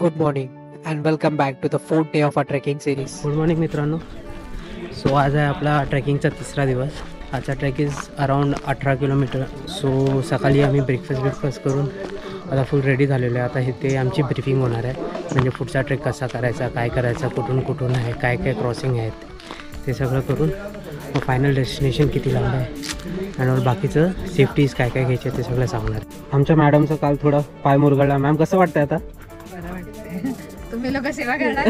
Good morning and welcome back to the fourth day of our trekking series. Good morning मित्रांनो. So आज आहे आपला ट्रेकिंगचा तिसरा दिवस. आजचा trek is around 18 kilometre. So सकाळी आम्ही ब्रेकफास्ट करून आता फुल रेडी झालेलो आहे. आता इथे आमची ब्रीफिंग होणार आहे, म्हणजे पुढचा ट्रेक कसा करायचा, काय करायचा, कुठून आहे, काय काय क्रॉसिंग आहेत ते सगळं करून मग फायनल डेस्टिनेशन किती लांब आहे आणि बाकीचं सेफ्टीज काय काय घ्यायचे ते सगळं सांगणार. आमच्या मॅडमचं काल थोडा पाय मुरगळला. मॅम कसं वाटतंय आता? तुम्ही लोक सेवा करणार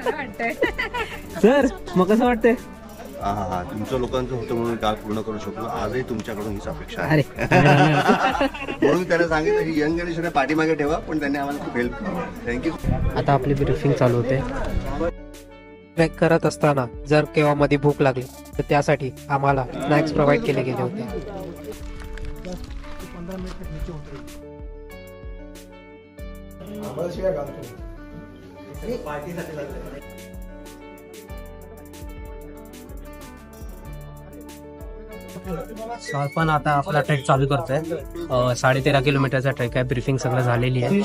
वाटतंय सर मग कसं वाटतंय? हा तुमच्या लोकांचं होतं म्हणून काल पूर्ण करू शकलो. आजही तुमच्याकडून हीच अपेक्षा आहे. म्हणून त्याने सांगितलं ही यंग जनरेशन पाठीमागे ठेवा, पण त्यांनी आम्हाला खूप हेल्प केली. थँक्यू. आता आपली ब्रीफिंग चालू होते. ट्रेक करत असताना जर केव्हा मध्ये भूक लागली तर त्यासाठी आम्हाला स्नॅक्स प्रोव्हाइड केले गेले होते. आपण आता आपला ट्रेक चालू करतोय. 13.5 किलोमीटरचा ट्रेक आहे. ब्रीफिंग सगळं झालेली आहे.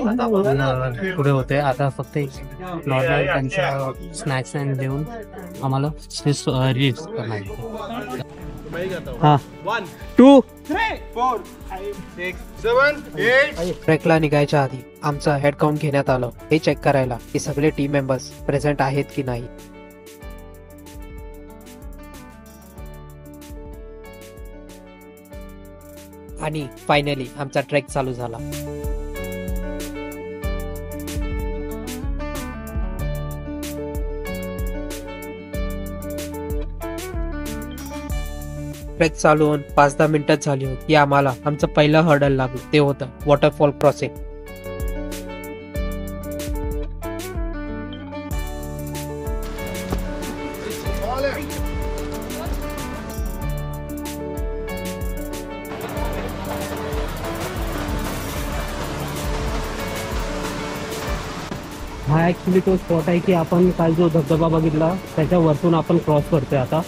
आता आपण पुढे होते. आता फक्त नॉर्मल त्यांच्या स्नॅक्स देऊन आम्हाला रीच करणार. हा 2 3 4 5 6 7 8. ट्रेकला निघायच्या आधी आमचं हेड काउंट घेण्यात आलं, हे चेक करायला की सगळे टीम मेंबर्स प्रेझेंट आहेत की नाही. आणि फायनली आमचा ट्रेक चालू झाला. ट्रेक चालू होऊन 5-10 मिनिटच झाली होती की आम्हाला आमचं पहिलं हर्डल लागलं. ते होतं वॉटरफॉल क्रॉसिंग. हा ऍक्च्युली तो स्पॉट आहे की आपण काल जो धबधबा बघितला त्याच्या वरतून आपण क्रॉस करतोय आता.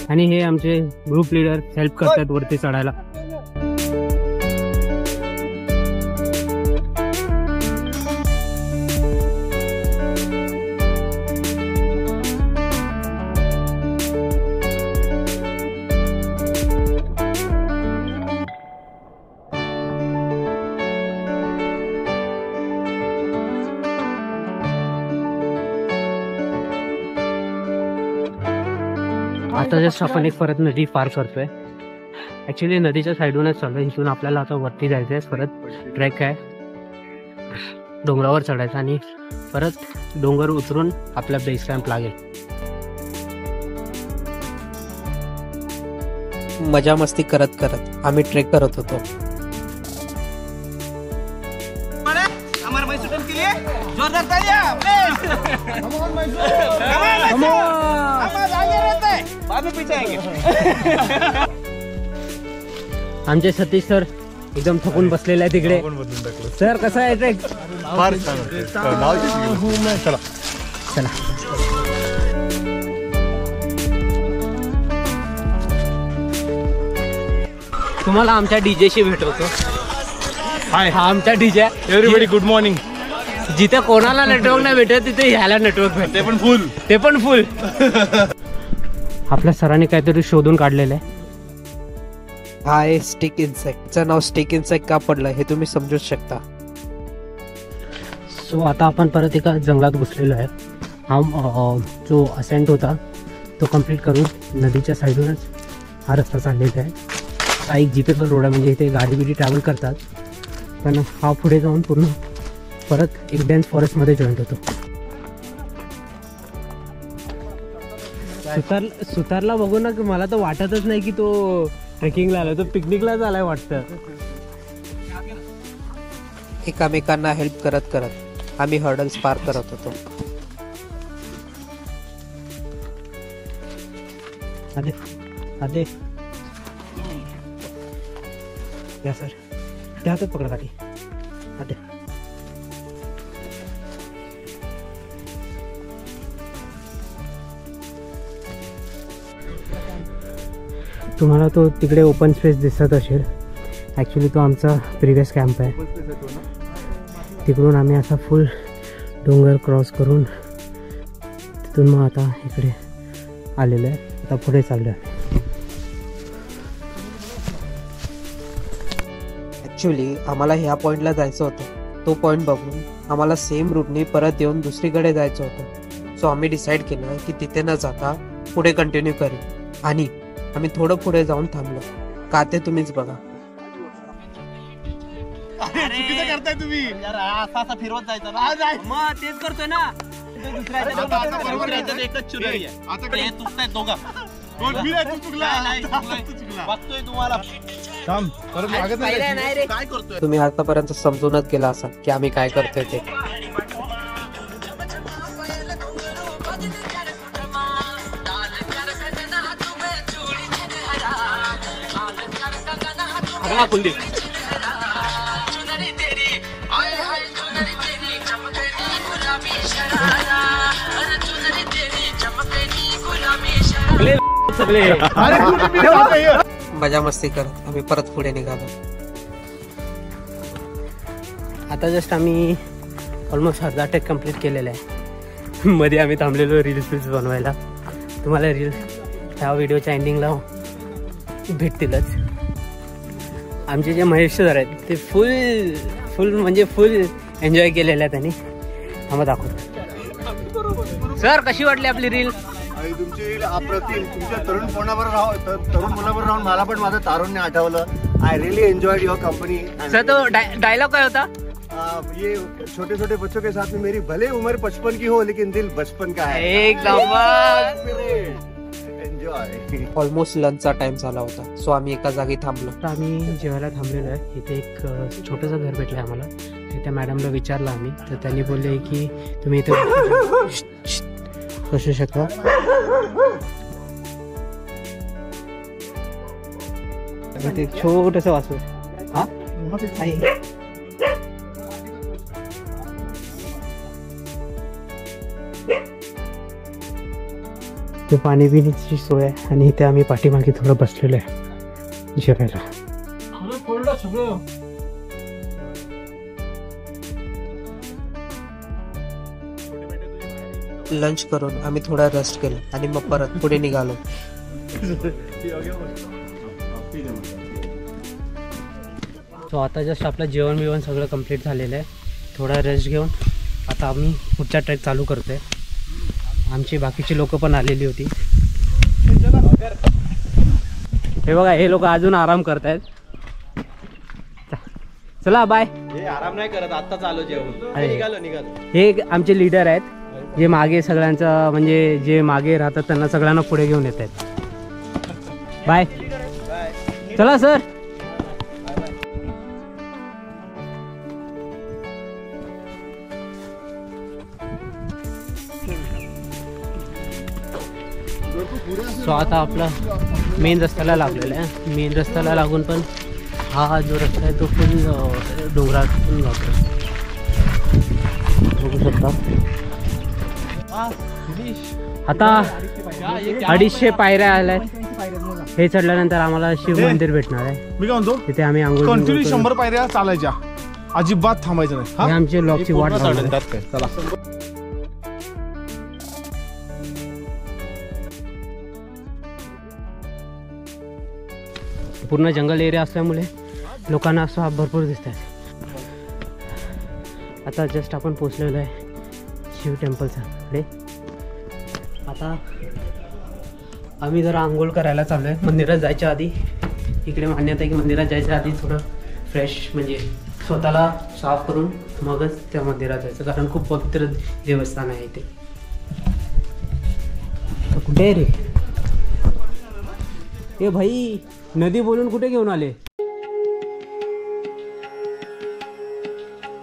आणि हे आमचे ग्रुप लीडर हेल्प करतात वरती चढायला. आता जस्ट आपण एक परत नदी पार करतोय. ऍक्च्युली नदीच्या साईडूनच चाललोय. इथून आपल्याला आता वरती जायचंय. परत ट्रेक आहे, डोंगरावर चढायचं आणि परत डोंगर उतरून आपला बेस कॅम्प लागेल. मजा मस्ती करत करत आम्ही ट्रेक करत होतो. आमचे सतीश सर एकदम थकून बसलेले आहे तिकडे. सर कसं आहे ट्रेक? चला तुम्हाला आमच्या डीजेशी भेटवतो. हा आमचा डीजे. Everybody good morning. जिथे कोणाला नेटवर्क नाही भेटत तिथे ह्याला नेटवर्क भेटते, ते पण फुल. आपल्या सरांनी काहीतरी शोधून काढलेलं आहे. हा आहे स्टिक इन्सेक्टचं नाव स्टिक इन्सेक्ट का पडलं हे तुम्ही समजूच शकता. सो आता आपण परत एका जंगलात घुसलेलो आहे. हा जो असेंट होता तो कंप्लीट करून नदीच्या साईडूनच हा रस्ता चाललेला आहे. हा एक जीपेबल रोड आहे, म्हणजे इथे गाडी बिडी ट्रॅव्हल करतात. पण हा पुढे जाऊन पूर्ण परत एक डेन्स फॉरेस्टमध्ये जॉईंट होतो. सुतारला बघू ना, मला तर वाटतच नाही की तो ट्रेकिंगला आलाय, तो पिकनिकला आलाय वाटतं. एकामेकांना हेल्प करत करत आम्ही हर्डल्स पार करत होतो. अरे या सर त्या हातात पकडा काठी. अरे तुम्हाला तो तिकडे ओपन स्पेस दिसत असेल, ॲक्च्युली तो आमचा प्रिवियस कॅम्प आहे. तिकडून आम्ही असा फुल डोंगर क्रॉस करून तिथून मग आता इकडे आलेलो आहे. आता पुढे चाललो आहे. ॲक्च्युली आम्हाला ह्या पॉईंटला जायचं होतं. तो पॉईंट बघून आम्हाला सेम रूटने परत येऊन दुसरीकडे जायचं होतं. सो आम्ही डिसाईड केलं की तिथे न जाता पुढे कंटिन्यू करू. आणि आम्ही थोडं पुढे जाऊन थांबलो. का ते तुम्हीच बघा. करताय तुम्ही असा फिरवत जायचं ना. मग तेच करतोय ना. एकच चुनरी आहे. आता हे चुकताय दोघं. बघतोय तुम्हाला काय करतोय. तुम्ही आतापर्यंत समजूनच गेला असाल की आम्ही काय करतोय ते. मजा मस्ती करत आम्ही परत पुढे निघालो. आता जस्ट आम्ही ऑलमोस्ट अर्धा ट्रेक कंप्लीट केलेला आहे. मध्ये आम्ही थांबलेलो रील्स बनवायला. तुम्हाला रील्स ह्या व्हिडिओच्या एंडिंगला भेटतीलच. आमचे जे महेश सर आहेत ते फुल म्हणजे फुल एन्जॉय केलेलं आहे त्यांनी. आम्हाला दाखवतो. सर कशी वाटली आपली रील? तुमची रील अप्रतिम. तुमच्या तरुण मुलावर राहून मला पण माझं तारुण्य आठवलं. I really enjoyed your company. Sir तो डायलॉग काय होता? ये छोटे छोटे बच्चों के साथ में मेरी भले उम्र 55 की हो लेकिन दिल बचपन का है. एक नंबर. एन्जॉय. ऑलमोस्ट लंचचा टाइम झाला होता. सो आम्ही एका जागी थांबलो. तर आम्ही जेवायला थांबलेलो आहे. इथे एक छोटंसं घर भेटलं आहे आम्हाला. त्या मॅडमला विचारलं आम्ही तर त्यांनी बोलले की तुम्ही इथे बसू शकता. इथे छोटंसं वाचू. हा ते पाणी पिण्याची सोय आहे. आणि इथे आम्ही पाठीमागे थोडं बसलेलो आहे जेवायला. लंच करून आम्ही थोडा रेस्ट केलं आणि मग परत पुढे निघालो. सो आता जस्ट आपलं जेवण सगळं कंप्लीट झालेलं आहे. थोडा रेस्ट घेऊन आता आम्ही पुढचा ट्रेक चालू करतोय. आमची बाकीची लोक पण आलेली होती. हे बघा हे लोक अजून आराम करतायत. चला बाय. हे आराम नाही करत. आता चालू जेवण. निघालो. हे आमचे लीडर आहेत जे मागे सगळ्यांचा म्हणजे जे मागे राहतात त्यांना सगळ्यांना पुढे घेऊन येत आहेत. बाय. चला सर. सो आता आपला मेन रस्त्याला लागलेला आहे. मेन रस्त्याला लागून पण हा जो रस्ता आहे तो फुल डोंगरातून जातो. बघू शकता. आता 250 पायऱ्या आल्या आहेत. हे चढल्यानंतर आम्हाला शिव मंदिर भेटणार आहे. मी काय म्हणतो तिथे आम्ही आंघोळ कंटिन्यू 100 पायऱ्या चालायच्या. अजिबात थांबायचं नाही. हे आमचे लॉकची वाट लावली. चला. पूर्ण जंगल एरिया असल्यामुळे लोकांना असं भरपूर दिसत आहे. आता जस्ट आपण पोचलेलो आहे शिव टेम्पलच्याकडे. आता आम्ही जरा आंघोळ करायला चाललो आहे. मंदिरात जायच्या आधी इकडे मान्यता आहे की मंदिरात जायच्या आधी थोडं फ्रेश म्हणजे स्वतःला साफ करून मगच त्या मंदिरात जायचं. कारण खूप पवित्र देवस्थान आहे इथे. कुठे आहे रे? ए भाई नदी बोलून कुठे घेऊन आले?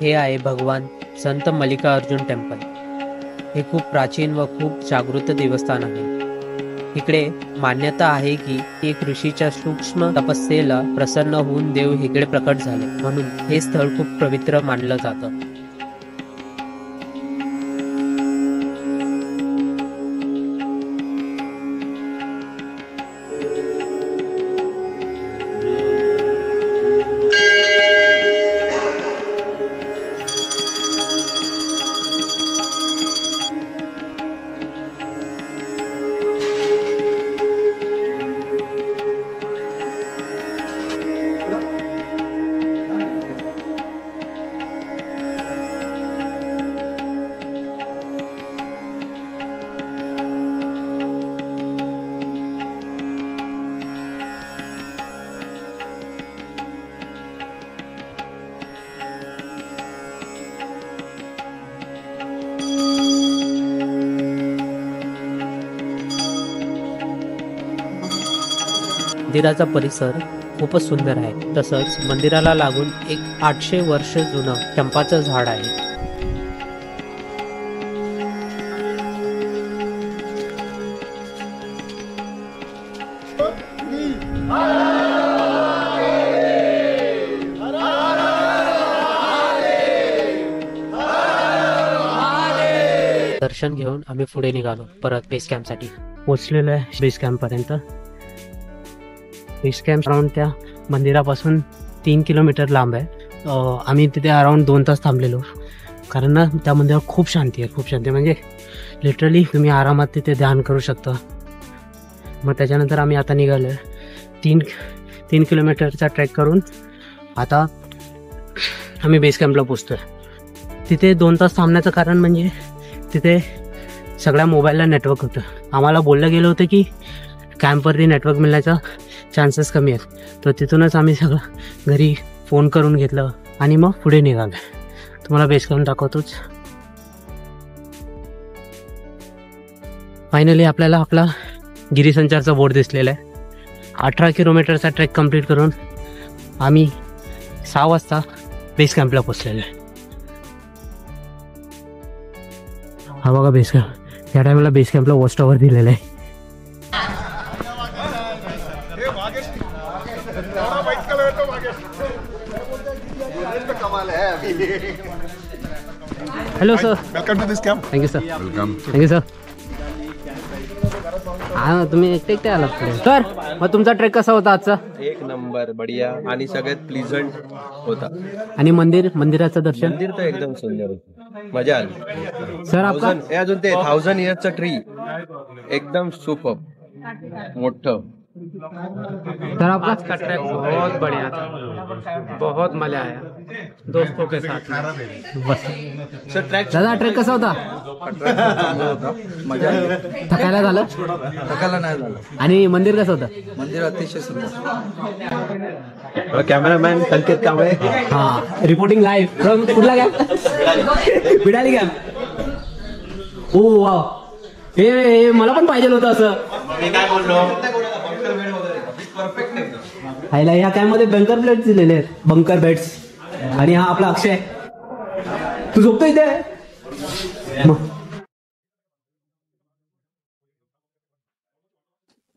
हे आहे भगवान संत मल्लिकार्जुन टेम्पल. हे खूप प्राचीन व खूप जागृत देवस्थान आहे. इकडे मान्यता आहे की एक ऋषीच्या सूक्ष्म तपस्येला प्रसन्न होऊन देव इकडे प्रकट झाले, म्हणून हे स्थळ खूप पवित्र मानलं जातं. मंदिराचा परिसर खूपच सुंदर आहे. तसंच मंदिराला लागून एक 800 वर्ष जुनं चंपाचं झाड आहे. दर्शन घेऊन आम्ही पुढे निघालो परत बेस कॅम्पसाठी. पोचलेलो आहे बेस कॅम्प पर्यंत. बेस कॅम्प अराउंड त्या मंदिरापासून 3 किलोमीटर लांब आहे. आम्ही तिथे अराउंड 2 तास थांबलेलो, कारण ना त्या मंदिरात खूप शांती आहे, खूप शांती म्हणजे लिटरली तुम्ही आरामात तिथे ध्यान करू शकता. मग त्याच्यानंतर आम्ही आता निघालो आहे 3 किलोमीटरचा ट्रेक करून. आता आम्ही बेस कॅम्पला पोचतो आहे. तिथे 2 तास थांबण्याचं कारण म्हणजे तिथे सगळ्या मोबाईलला नेटवर्क होतं. आम्हाला बोललं गेलं होतं की कॅम्पवरती नेटवर्क मिळण्याचा चान्सेस कमी आहेत. तर तिथूनच आम्ही सगळं घरी फोन करून घेतलं आणि मग पुढे निघालो. तुम्हाला बेस कॅम्प दाखवतोच. फायनली आपल्याला आपला गिरीसंचारचा बोर्ड दिसलेला आहे. 18 किलोमीटरचा ट्रेक कंप्लीट करून आम्ही 6 वाजता बेस कॅम्पला पोचलेलो आहे. हा बघा बेस कॅम्प. त्या टायमाला बेस कॅम्पला वॉच टॉवर दिलेलं आहे. Hello sir, welcome to this camp. Thank you sir. Welcome. Thank you sir. हा तुम्ही एकटे आलात पुढे. सर मग तुमचा ट्रेक कसा होता आजचा? एक नंबर बढिया आणि सगळ्यात प्लीझंट होता. आणि मंदिराचं दर्शन? मंदिर तर एकदम सुंदर होतं, मजा आली. सर आपका अजून ते 1000 इयर्सचं ट्री एकदम सुपर मोठं. सर आपका ट्रैक बहुत बढ़िया था, बहुत मजा आया दोस्तों के साथ. बस सर ट्रॅक दादा ट्रेक कसा होता? मजा आली. थकायला झालं? थकायला नाही झालं. आणि मंदिर कसं होतं? मंदिर अतिशय सुंदर. कॅमेरामॅन संकेत कांबळे. हा रिपोर्टिंग लाईव्ह फ्रॉम कुठला कॅम्प? बिडाली कॅम्प. ओ वाव, हे मला पण पाहिजे होतं असं. काय बोललो हायला ह्या कॅम्प मध्ये बंकर प्लेट्स दिलेले आहेत, बंकर बेड्स. आणि हा आपला अक्षय, तू झोपतो इथे?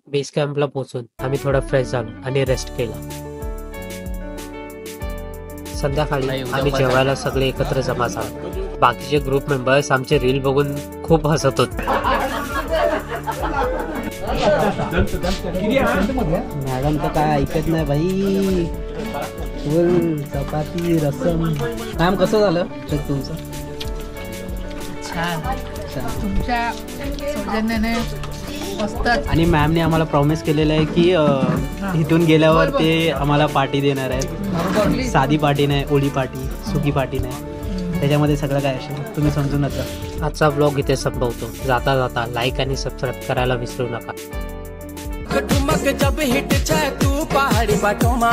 बेस कॅम्पला पोहोचून आम्ही थोडा फ्रेश झालो आणि रेस्ट केला. संध्याकाळी आम्ही जेवायला सगळे एकत्र जमा झालो. बाकीचे ग्रुप मेंबर्स आमचे रील बघून खूप हसत होते. मॅडम तर काय ऐकत नाही भाई. फुल चपाती रसम. काम कसं झालं तुमचं? छान. तुमच्या सौजन्याने मस्त. आणि मॅमने आम्हाला प्रॉमिस केलेलं आहे की इथून गेल्यावर ते आम्हाला पार्टी देणार आहेत. साधी पार्टी नाही, ओली पार्टी, सुकी पार्टी नाही. त्याच्यामध्ये सगळं काय असेल तुम्ही समजून नका. आजचा ब्लॉग इथे संपवतो. जाता जाता लाईक आणि सबस्क्राईब करायला विसरू नका. ठुमक जब हिट छे तू पहाड़ी बाटोमा,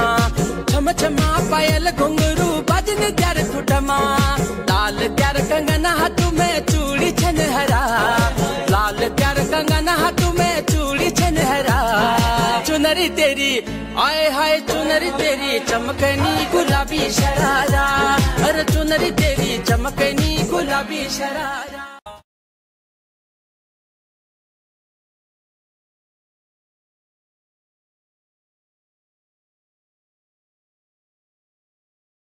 छम छमा पायल घुंघरू बाजने त्यार ठुटमा, लाल त्यार कंगना हाथ में चूड़ी छनहरा, लाल त्यार कंगना हाथ में चूड़ी छनहरा, चुनरी तेरी आए हाय चुनरी तेरी चमकनी गुलाबी शरारा, अरे चुनरी तेरी चमकनी गुलाबी शरारा.